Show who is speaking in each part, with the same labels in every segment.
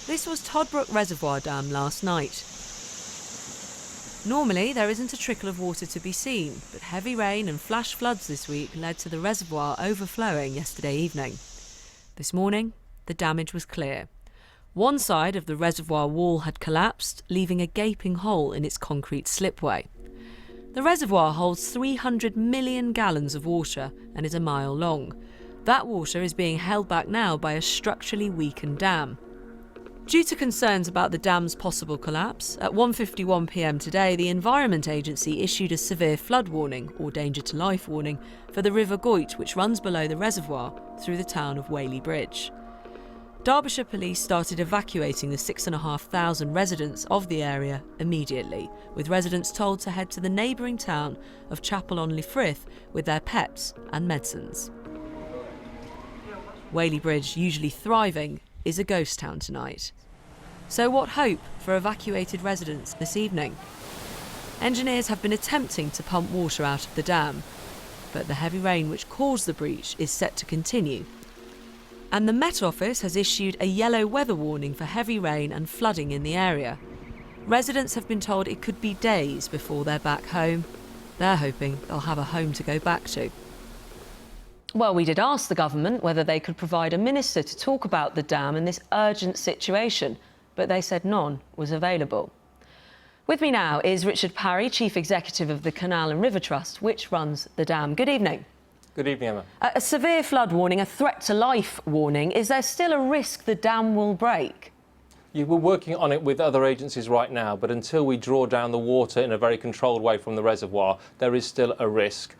Speaker 1: This was Toddbrook Reservoir Dam last night. Normally, there isn't a trickle of water to be seen, but heavy rain and flash floods this week led to the reservoir overflowing yesterday evening. This morning, the damage was clear. One side of the reservoir wall had collapsed, leaving a gaping hole in its concrete slipway. The reservoir holds 300 million gallons of water and is a mile long. That water is being held back now by a structurally weakened dam. Due to concerns about the dam's possible collapse, at 1:51 p.m. today, the Environment Agency issued a severe flood warning, or danger to life warning, for the River Goyt, which runs below the reservoir through the town of Whaley Bridge. Derbyshire police started evacuating the 6,500 residents of the area immediately, with residents told to head to the neighbouring town of Chapel-on-Frith with their pets and medicines. Whaley Bridge, usually thriving, is a ghost town tonight. So what hope for evacuated residents this evening? Engineers have been attempting to pump water out of the dam, but the heavy rain which caused the breach is set to continue. And the Met Office has issued a yellow weather warning for heavy rain and flooding in the area. Residents have been told it could be days before they're back home. They're hoping they'll have a home to go back to. Well, we did ask the government whether they could provide a minister to talk about the dam and this urgent situation, but they said none was available. With me now is Richard Parry, Chief Executive of the Canal and River Trust, which runs the dam. Good evening.
Speaker 2: Good evening, Emma.
Speaker 1: A severe flood warning, a threat to life warning. Is there still a risk the dam will break?
Speaker 2: Yeah, we're working on it with other agencies right now, but until we draw down the water in a very controlled way from the reservoir, there is still a risk.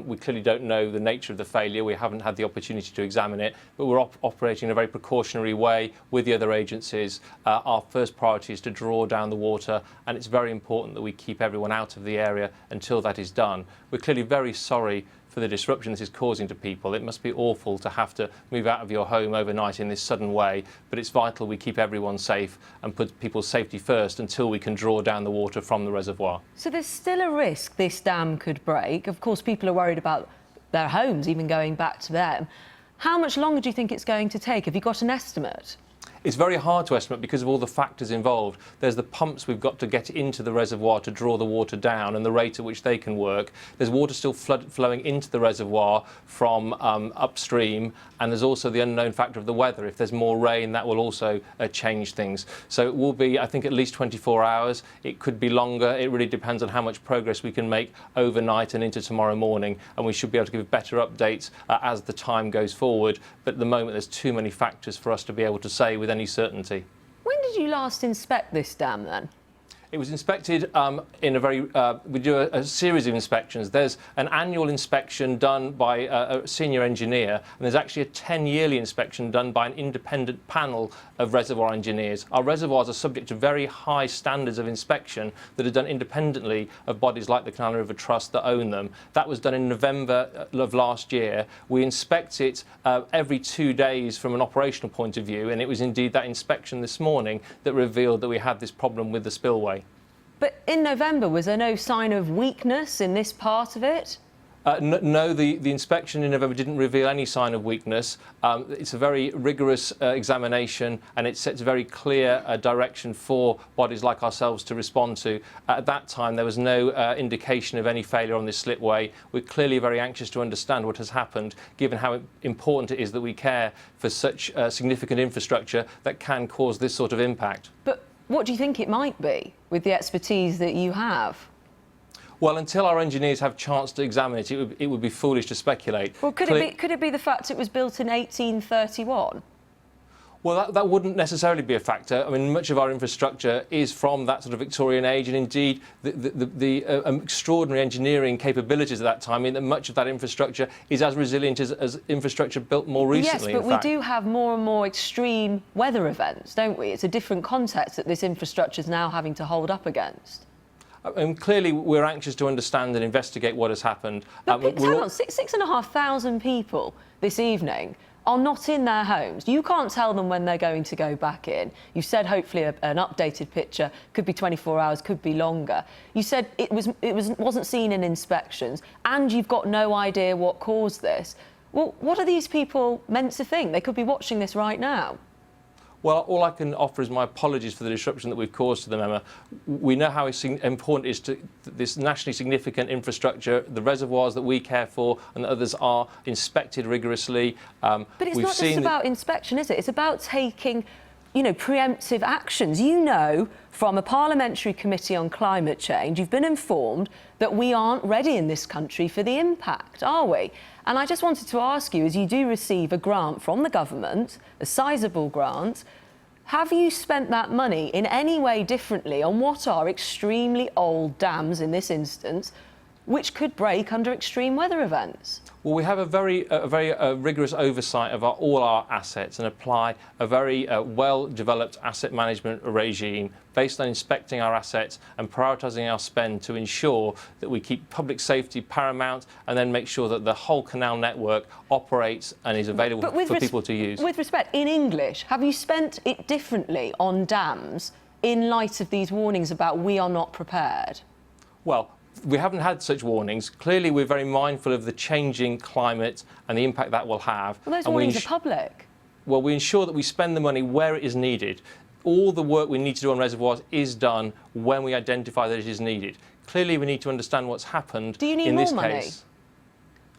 Speaker 2: We clearly don't know the nature of the failure. We haven't had the opportunity to examine it, but we're operating in a very precautionary way with the other agencies. Our first priority is to draw down the water, and it's very important that we keep everyone out of the area until that is done. We're clearly very sorry for the disruption this is causing to people. It must be awful to have to move out of your home overnight in this sudden way, but it's vital we keep everyone safe and put people's safety first until we can draw down the water from the reservoir.
Speaker 1: So there's still a risk this dam could break. Of course, people are worried about their homes, even going back to them. How much longer do you think it's going to take? Have you got an estimate?
Speaker 2: It's very hard to estimate because of all the factors involved. There's the pumps we've got to get into the reservoir to draw the water down and the rate at which they can work. There's water still flowing into the reservoir from upstream, and there's also the unknown factor of the weather. If there's more rain, that will also change things. So it will be, I think, at least 24 hours. It could be longer. It really depends on how much progress we can make overnight and into tomorrow morning, and we should be able to give better updates as the time goes forward. But at the moment, there's too many factors for us to be able to say with any certainty.
Speaker 1: When did you last inspect this dam then?
Speaker 2: It was inspected in a very... we do a series of inspections. There's an annual inspection done by a senior engineer, and there's actually a 10-yearly inspection done by an independent panel of reservoir engineers. Our reservoirs are subject to very high standards of inspection that are done independently of bodies like the Canal and River Trust that own them. That was done in November of last year. We inspect it every 2 days from an operational point of view, and it was indeed that inspection this morning that revealed that we had this problem with the spillway.
Speaker 1: But in November, was there no sign of weakness in this part of it?
Speaker 2: No, the inspection in November didn't reveal any sign of weakness. It's a very rigorous examination, and it sets a very clear direction for bodies like ourselves to respond to. At that time, there was no indication of any failure on this slipway. We're clearly very anxious to understand what has happened, given how important it is that we care for such significant infrastructure that can cause this sort of impact.
Speaker 1: But what do you think it might be, with the expertise that you have?
Speaker 2: Well, until our engineers have a chance to examine it, it would be foolish to speculate.
Speaker 1: Well, could it be the fact it was built in 1831?
Speaker 2: Well, that wouldn't necessarily be a factor. I mean, much of our infrastructure is from that sort of Victorian age, and indeed the extraordinary engineering capabilities at that time mean that much of that infrastructure is as resilient as infrastructure built more recently.
Speaker 1: Yes, but we do have more and more extreme weather events, don't we? It's a different context that this infrastructure is now having to hold up against.
Speaker 2: And clearly, we're anxious to understand and investigate what has happened.
Speaker 1: But hang on, 6,500 people this evening are not in their homes. You can't tell them when they're going to go back in. You said hopefully an updated picture, could be 24 hours, could be longer. You said it wasn't seen in inspections, and you've got no idea what caused this. Well, what are these people meant to think? They could be watching this right now.
Speaker 2: Well, all I can offer is my apologies for the disruption that we've caused to them, Emma. We know how important it is to this nationally significant infrastructure, the reservoirs that we care for and that others are inspected rigorously.
Speaker 1: But it's not just about inspection, is it? It's about taking, preemptive actions. You know, from a parliamentary committee on climate change, you've been informed that we aren't ready in this country for the impact, are we? And I just wanted to ask you, as you do receive a grant from the government, a sizable grant, have you spent that money in any way differently on what are extremely old dams in this instance, which could break under extreme weather events?
Speaker 2: Well, we have a very rigorous oversight of all our assets and apply a very well-developed asset management regime based on inspecting our assets and prioritising our spend to ensure that we keep public safety paramount and then make sure that the whole canal network operates and is available for people to use.
Speaker 1: With respect, in English, have you spent it differently on dams in light of these warnings about we are not prepared?
Speaker 2: Well, we haven't had such warnings. Clearly, we're very mindful of the changing climate and the impact that will have.
Speaker 1: Well, those warnings are public.
Speaker 2: Well, we ensure that we spend the money where it is needed. All the work we need to do on reservoirs is done when we identify that it is needed. Clearly, we need to understand what's happened in this case.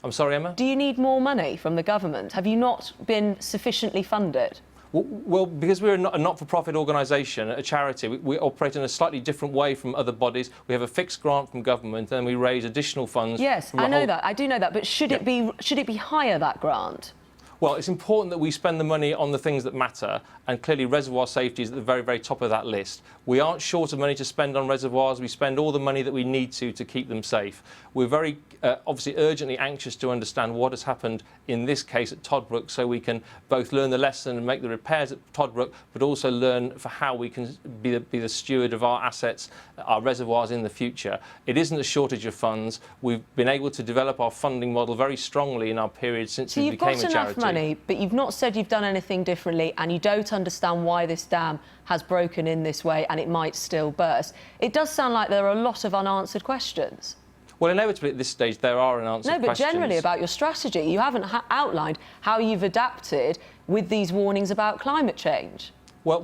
Speaker 2: I'm sorry, Emma?
Speaker 1: Do you need more money from the government? Have you not been sufficiently funded?
Speaker 2: Well, because we're a not-for-profit organisation, a charity, we operate in a slightly different way from other bodies. We have a fixed grant from government, and then we raise additional funds.
Speaker 1: Yes, I know that. I do know that. But should it be higher, that grant?
Speaker 2: Well, it's important that we spend the money on the things that matter, and clearly reservoir safety is at the very, very top of that list. We aren't short of money to spend on reservoirs. We spend all the money that we need to keep them safe. We're very, obviously, urgently anxious to understand what has happened in this case at Toddbrook, so we can both learn the lesson and make the repairs at Toddbrook, but also learn for how we can be the steward of our assets, our reservoirs in the future. It isn't a shortage of funds. We've been able to develop our funding model very strongly in our period since we became a charity.
Speaker 1: So you've got enough money, but you've not said you've done anything differently, and you don't understand why this dam has broken in this way and it might still burst. It does sound like there are a lot of unanswered questions.
Speaker 2: Well, inevitably at this stage there are unanswered questions.
Speaker 1: No, but generally about your strategy. You haven't outlined how you've adapted with these warnings about climate change.
Speaker 2: Well,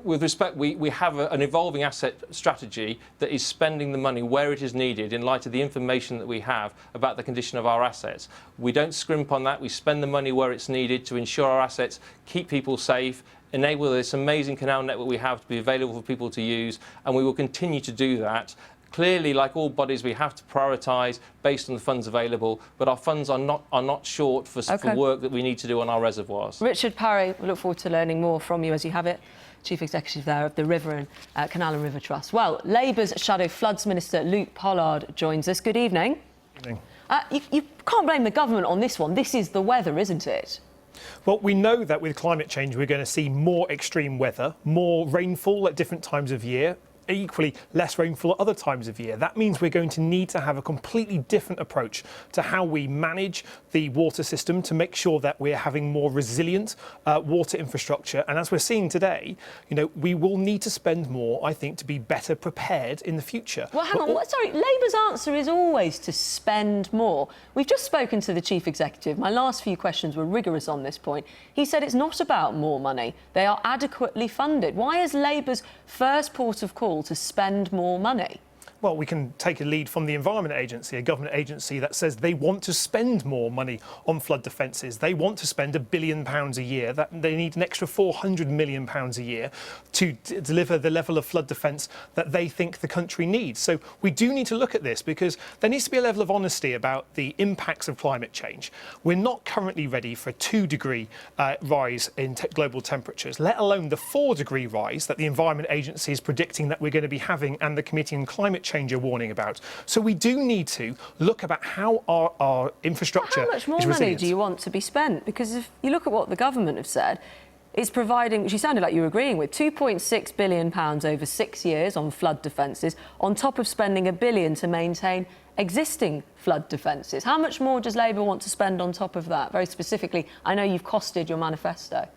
Speaker 2: with respect, we have an evolving asset strategy that is spending the money where it is needed in light of the information that we have about the condition of our assets. We don't scrimp on that. We spend the money where it's needed to ensure our assets keep people safe, enable this amazing canal network we have to be available for people to use, and we will continue to do that. Clearly, like all bodies, we have to prioritise based on the funds available, but our funds are not short for work that we need to do on our reservoirs.
Speaker 1: Richard Parry, we look forward to learning more from you as you have it, Chief Executive there of the River and Canal and River Trust. Well, Labour's Shadow Floods Minister Luke Pollard joins us. Good evening.
Speaker 3: Good
Speaker 1: evening. You can't blame the government on this one. This is the weather, isn't it?
Speaker 3: Well, we know that with climate change, we're going to see more extreme weather, more rainfall at different times of year, equally less rainfall at other times of year. That means we're going to need to have a completely different approach to how we manage the water system to make sure that we're having more resilient water infrastructure. And as we're seeing today, we will need to spend more, I think, to be better prepared in the future.
Speaker 1: Well, hang on. Sorry, Labour's answer is always to spend more. We've just spoken to the Chief Executive. My last few questions were rigorous on this point. He said it's not about more money. They are adequately funded. Why is Labour's first port of call to spend more money?
Speaker 3: Well, we can take a lead from the Environment Agency, a government agency that says they want to spend more money on flood defences. They want to spend £1 billion a year. That they need an extra £400 million a year to deliver the level of flood defence that they think the country needs. So we do need to look at this because there needs to be a level of honesty about the impacts of climate change. We're not currently ready for a 2-degree rise in global temperatures, let alone the 4-degree rise that the Environment Agency is predicting that we're going to be having and the Committee on Climate Change are warning about. So we do need to look about how our infrastructure is resilient.
Speaker 1: How much more money do you want to be spent? Because if you look at what the government have said, it's providing, which you sounded like you were agreeing with, £2.6 billion over 6 years on flood defences, on top of spending £1 billion to maintain existing flood defences. How much more does Labour want to spend on top of that? Very specifically, I know you've costed your manifesto.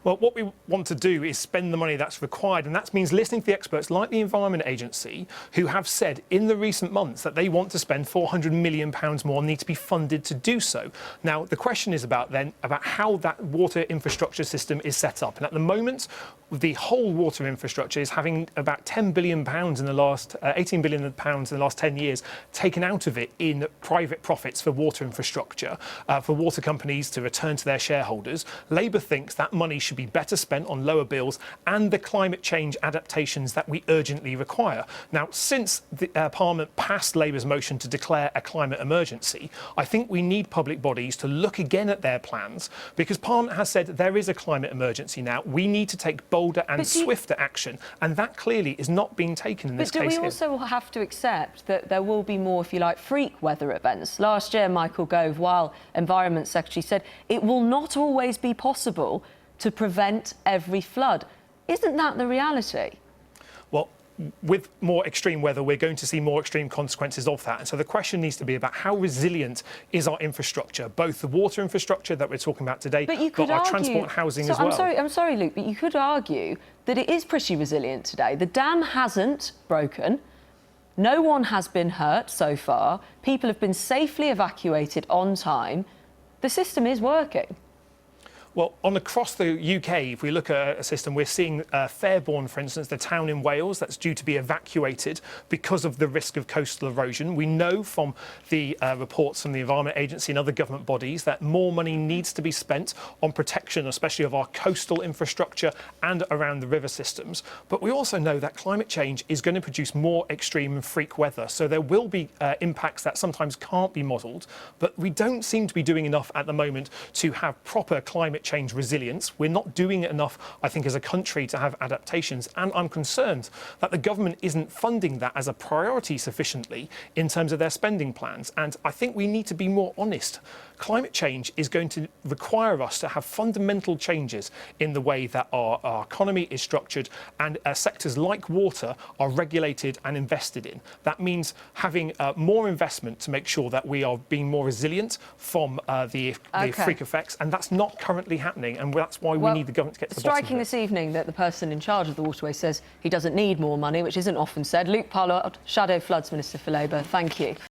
Speaker 3: Well, what we want to do is spend the money that's required, and that means listening to the experts like the Environment Agency, who have said in the recent months that they want to spend £400 million more and need to be funded to do so. Now, the question is about how that water infrastructure system is set up. And at the moment, the whole water infrastructure is having about £10 billion in the last, £18 billion in the last 10 years taken out of it in private profits for water infrastructure, for water companies to return to their shareholders. Labour thinks that money should be better spent on lower bills and the climate change adaptations that we urgently require. Now, since the Parliament passed Labour's motion to declare a climate emergency, I think we need public bodies to look again at their plans, because Parliament has said there is a climate emergency now. We need to take bolder and swifter action, and that clearly is not being taken in this case.
Speaker 4: But do we also have to accept that there will be more, if you like, freak weather events? Last year, Michael Gove, while Environment Secretary, said it will not always be possible to prevent every flood. Isn't that the reality?
Speaker 3: Well, with more extreme weather, we're going to see more extreme consequences of that. And so the question needs to be about how resilient is our infrastructure, both the water infrastructure that we're talking about today, but our transport and housing as well.
Speaker 4: I'm sorry, Luke, but you could argue that it is pretty resilient today. The dam hasn't broken. No one has been hurt so far. People have been safely evacuated on time. The system is working.
Speaker 3: Well, across the UK, if we look at a system, we're seeing Fairbourne, for instance, the town in Wales, that's due to be evacuated because of the risk of coastal erosion. We know from the reports from the Environment Agency and other government bodies that more money needs to be spent on protection, especially of our coastal infrastructure and around the river systems. But we also know that climate change is going to produce more extreme and freak weather. So there will be impacts that sometimes can't be modelled. But we don't seem to be doing enough at the moment to have proper climate change resilience. We're not doing it enough, I think, as a country to have adaptations, and I'm concerned that the government isn't funding that as a priority sufficiently in terms of their spending plans. And I think we need to be more honest. Climate change is going to require us to have fundamental changes in the way that our economy is structured, and sectors like water are regulated and invested in. That means having more investment to make sure that we are being more resilient from the freak effects, and that's not currently happening, and that's why we need the government to get to the bottom of it.
Speaker 4: Striking this evening that the person in charge of the waterway says he doesn't need more money, which isn't often said. Luke Pollard, Shadow Floods Minister for Labour, thank you.